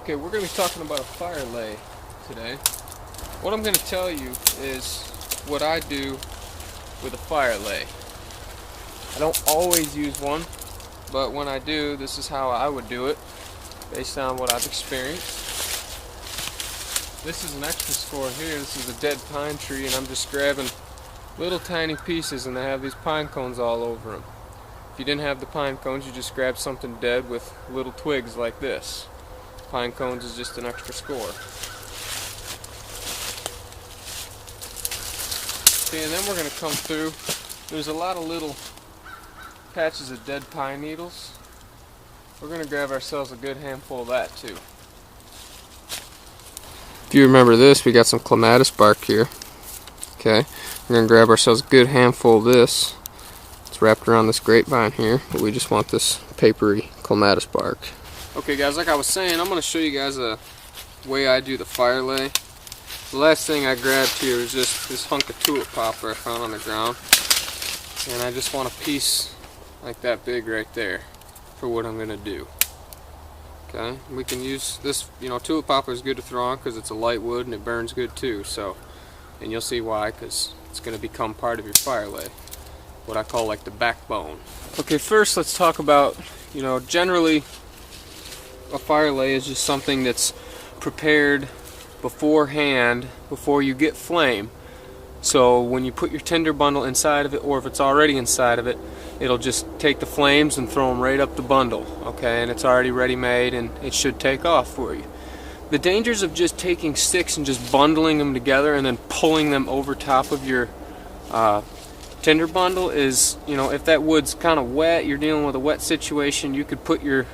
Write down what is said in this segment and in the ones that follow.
Okay, we're going to be talking about a fire lay today. What I'm going to tell you is what I do with a fire lay. I don't always use one, but when I do, this is how I would do it based on what I've experienced. This is an extra score here. This is a dead pine tree, and I'm just grabbing little tiny pieces, and they have these pine cones all over them. If you didn't have the pine cones, you just grab something dead with little twigs like this. Pine cones is just an extra score. See, and then we're going to come through. There's a lot of little patches of dead pine needles. We're going to grab ourselves a good handful of that too. If you remember this, we got some clematis bark here. Okay, we're going to grab ourselves a good handful of this. It's wrapped around this grapevine here, but we just want this papery clematis bark. Okay guys, like I was saying, I'm going to show you guys a way I do the fire lay. The last thing I grabbed here is just this hunk of tulip poplar I found on the ground. And I just want a piece like that big right there for what I'm going to do. Okay, we can use this, tulip poplar is good to throw on because it's a light wood and it burns good too. So, and you'll see why, because it's going to become part of your fire lay. What I call like the backbone. Okay, first let's talk about, generally a fire lay is just something that's prepared beforehand before you get flame. So when you put your tinder bundle inside of it, or if it's already inside of it, it'll just take the flames and throw them right up the bundle. Okay, and it's already ready made and it should take off for you. The dangers of just taking sticks and just bundling them together and then pulling them over top of your tinder bundle is, if that wood's kind of wet, you're dealing with a wet situation, you could put your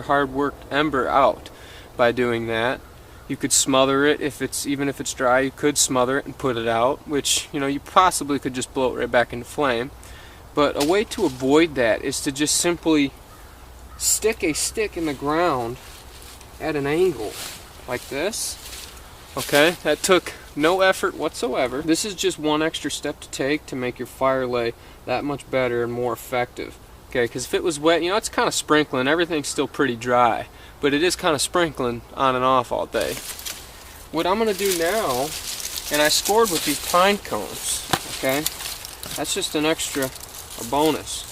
hard worked ember out by doing that. You could smother it even if it's dry. You could smother it and put it out, which you possibly could just blow it right back into flame. But a way to avoid that is to just simply stick a stick in the ground at an angle like this. Okay, that took no effort whatsoever. This is just one extra step to take to make your fire lay that much better and more effective. Okay, because if it was wet, it's kind of sprinkling. Everything's still pretty dry, but it is kind of sprinkling on and off all day. What I'm going to do now, and I scored with these pine cones, okay? That's just an extra, a bonus.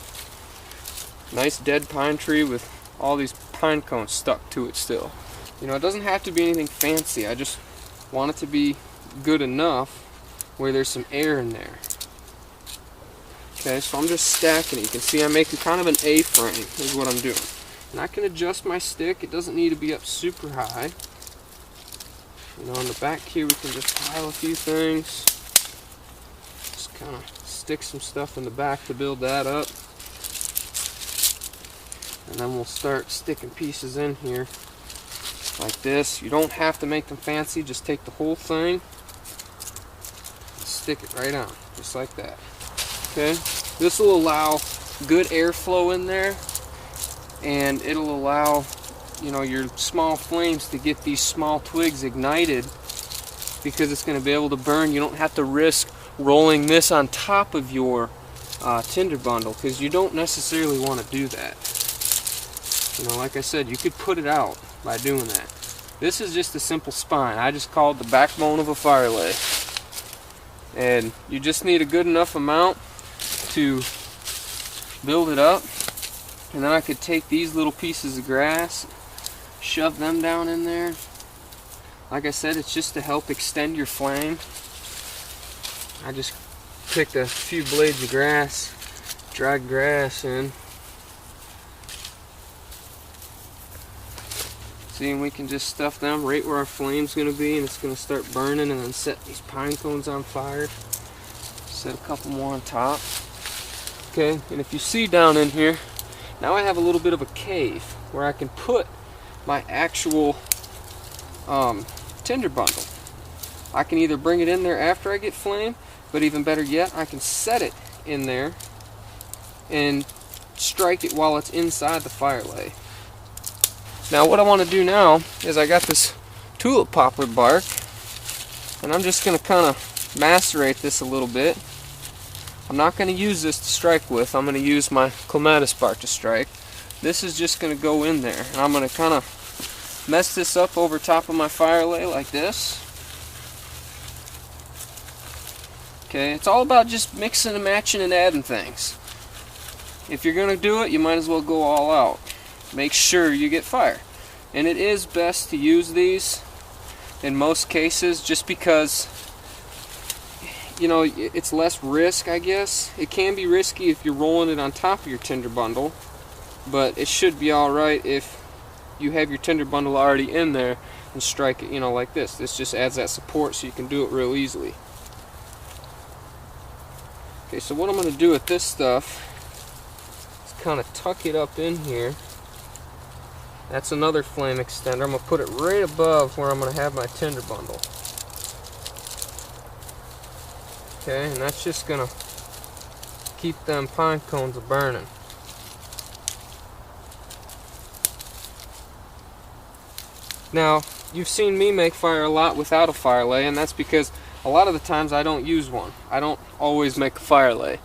Nice dead pine tree with all these pine cones stuck to it still. It doesn't have to be anything fancy. I just want it to be good enough where there's some air in there. Okay, so I'm just stacking it. You can see I'm making kind of an A-frame is what I'm doing. And I can adjust my stick. It doesn't need to be up super high. On the back here we can just pile a few things. Just kind of stick some stuff in the back to build that up. And then we'll start sticking pieces in here like this. You don't have to make them fancy. Just take the whole thing and stick it right on, just like that. Okay, this will allow good airflow in there, and it'll allow your small flames to get these small twigs ignited, because it's going to be able to burn. You don't have to risk rolling this on top of your tinder bundle, because you don't necessarily want to do that. Like I said, you could put it out by doing that. This is just a simple spine. I just call it the backbone of a fire lay, and you just need a good enough amount to build it up. And then I could take these little pieces of grass, shove them down in there. Like I said, it's just to help extend your flame. I just picked a few blades of grass, dried grass in. See, and we can just stuff them right where our flame's going to be, and it's going to start burning, and then set these pine cones on fire. Set a couple more on top. Okay, and if you see down in here, now I have a little bit of a cave where I can put my actual tinder bundle. I can either bring it in there after I get flame, but even better yet, I can set it in there and strike it while it's inside the fire lay. Now what I want to do now is I got this tulip poplar bark, and I'm just going to kind of macerate this a little bit. I'm not going to use this to strike with. I'm going to use my clematis bark to strike. This is just going to go in there, and I'm going to kind of mess this up over top of my fire lay like this. Okay, it's all about just mixing and matching and adding things. If you're going to do it, you might as well go all out. Make sure you get fire. And it is best to use these in most cases just because, you know, it's less risk, I guess. It can be risky if you're rolling it on top of your tinder bundle, but it should be alright if you have your tinder bundle already in there and strike it, you know, like this. This just adds that support so you can do it real easily. Okay, so what I'm going to do with this stuff is kind of tuck it up in here. That's another flame extender. I'm going to put it right above where I'm going to have my tinder bundle. Okay, and that's just going to keep them pine cones a burning. Now, you've seen me make fire a lot without a fire lay, and that's because a lot of the times I don't use one. I don't always make a fire lay.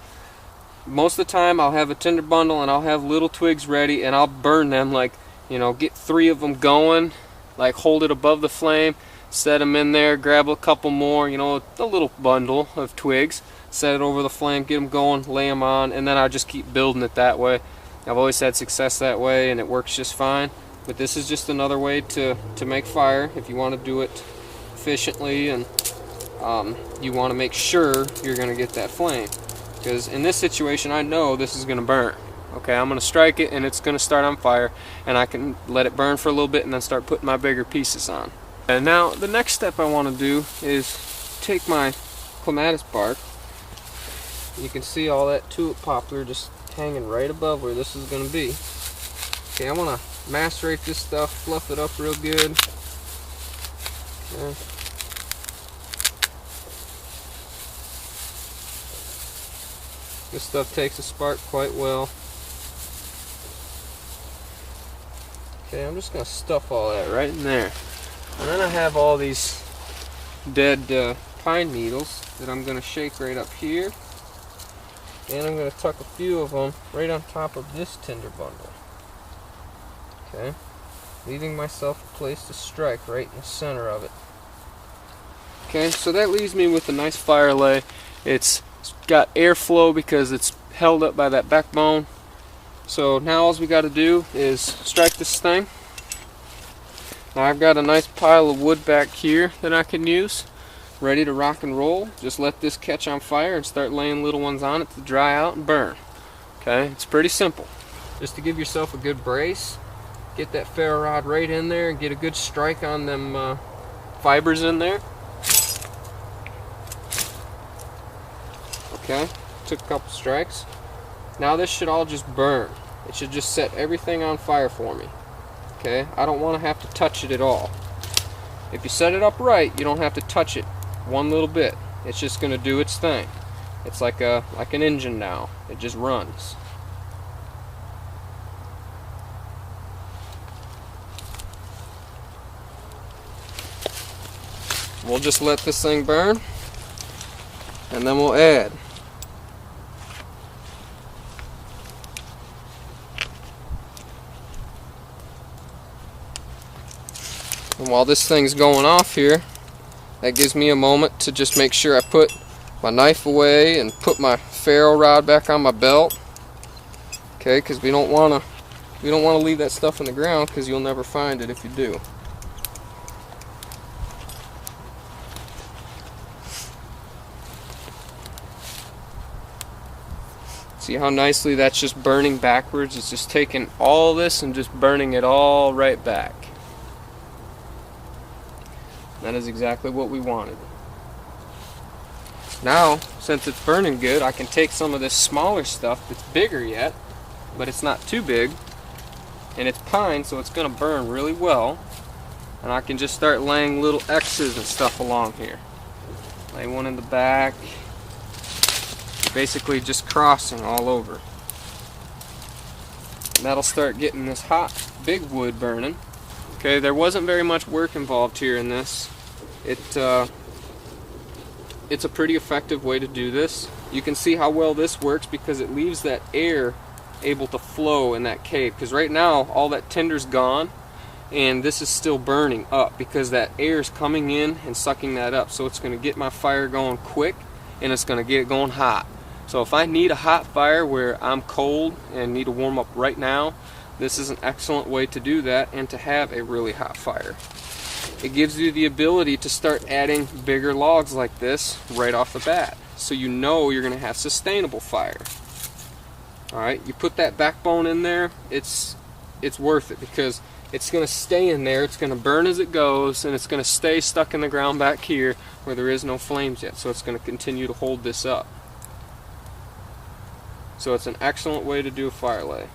Most of the time I'll have a tinder bundle and I'll have little twigs ready and I'll burn them, like, you know, get 3 of them going, like hold it above the flame, set them in there, grab a couple more, you know, a little bundle of twigs, set it over the flame, get them going, lay them on, and then I just keep building it that way. I've always had success that way and it works just fine. But this is just another way to make fire if you want to do it efficiently, and you want to make sure you're going to get that flame. Because in this situation I know this is going to burn. Okay, I'm going to strike it and it's going to start on fire, and I can let it burn for a little bit and then start putting my bigger pieces on. And now the next step I want to do is take my clematis bark. You can see all that tulip poplar just hanging right above where this is going to be. Okay, I want to macerate this stuff, fluff it up real good. Okay. This stuff takes a spark quite well. Okay, I'm just going to stuff all that right in there. And then I have all these dead pine needles that I'm going to shake right up here. And I'm going to tuck a few of them right on top of this tinder bundle. Okay, leaving myself a place to strike right in the center of it. Okay, so that leaves me with a nice fire lay. It's got airflow because it's held up by that backbone. So now all we got to do is strike this thing. Now I've got a nice pile of wood back here that I can use, ready to rock and roll. Just let this catch on fire and start laying little ones on it to dry out and burn. Okay, it's pretty simple. Just to give yourself a good brace, get that ferro rod right in there and get a good strike on them fibers in there. Okay, took a couple strikes. Now this should all just burn. It should just set everything on fire for me. Okay, I don't want to have to touch it at all. If you set it up right, you don't have to touch it one little bit. It's just going to do its thing. It's like an engine now. It just runs. We'll just let this thing burn, and then we'll add. And while this thing's going off here, that gives me a moment to just make sure I put my knife away and put my ferro rod back on my belt. Okay, because we don't want to leave that stuff in the ground, because you'll never find it if you do. See how nicely that's just burning backwards? It's just taking all this and just burning it all right back. That is exactly what we wanted. Now, since it's burning good, I can take some of this smaller stuff that's bigger yet, but it's not too big, and it's pine, so it's going to burn really well, and I can just start laying little X's and stuff along here. Lay one in the back. Basically just crossing all over. And that'll start getting this hot big wood burning. Okay, there wasn't very much work involved here in this. It's a pretty effective way to do this. You can see how well this works because it leaves that air able to flow in that cave. Because right now all that tinder's gone, and this is still burning up because that air is coming in and sucking that up. So it's going to get my fire going quick, and it's going to get it going hot. So if I need a hot fire where I'm cold and need to warm up right now, this is an excellent way to do that and to have a really hot fire. It gives you the ability to start adding bigger logs like this right off the bat, so you know you're going to have sustainable fire. Alright, you put that backbone in there, it's worth it, because it's going to stay in there, it's going to burn as it goes, and it's going to stay stuck in the ground back here where there is no flames yet, so it's going to continue to hold this up. So it's an excellent way to do a fire lay.